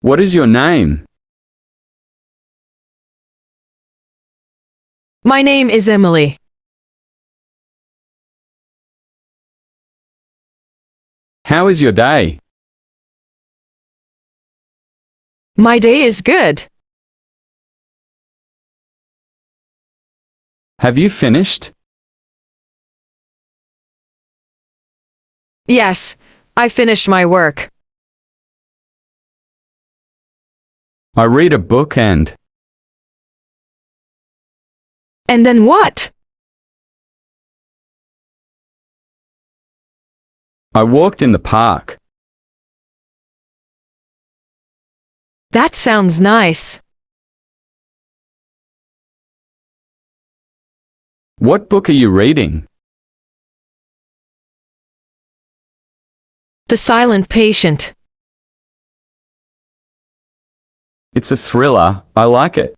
What is your name? My name is Emily. How is your day? My day is good. Have you finished? Yes, I finished my work. I read a book and then what? I walked in the park. That sounds nice. What book are you reading? The Silent Patient. It's a thriller. I like it.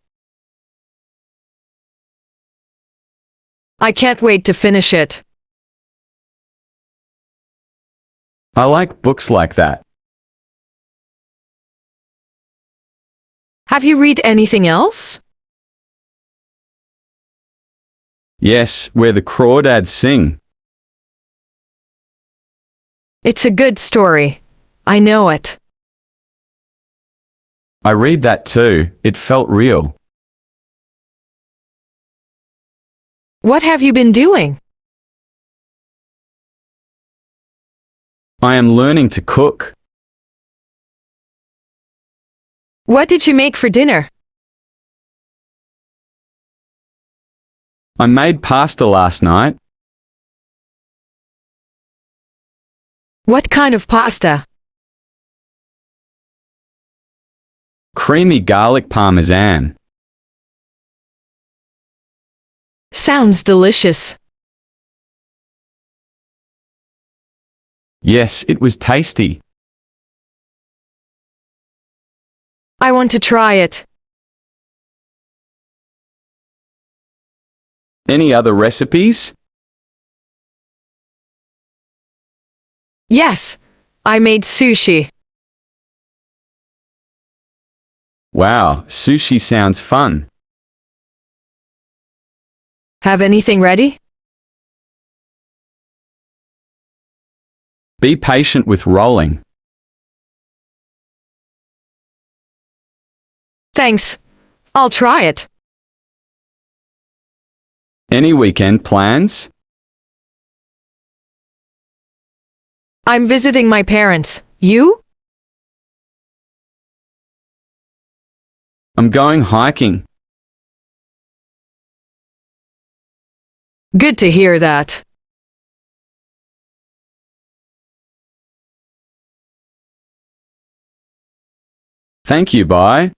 I can't wait to finish it. I like books like that. Have you read anything else? Yes, where the crawdads sing. It's a good story. I know it. I read that too. It felt real. What have you been doing? I am learning to cook. What did you make for dinner? I made pasta last night. What kind of pasta? Creamy garlic parmesan. Sounds delicious. Yes, it was tasty. I want to try it. Any other recipes? Yes, I made sushi. Wow, sushi sounds fun. Have anything ready? Be patient with rolling. Thanks. I'll try it. Any weekend plans? I'm visiting my parents. You? I'm going hiking. Good to hear that. Thank you, bye.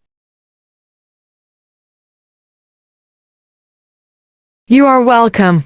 You are welcome.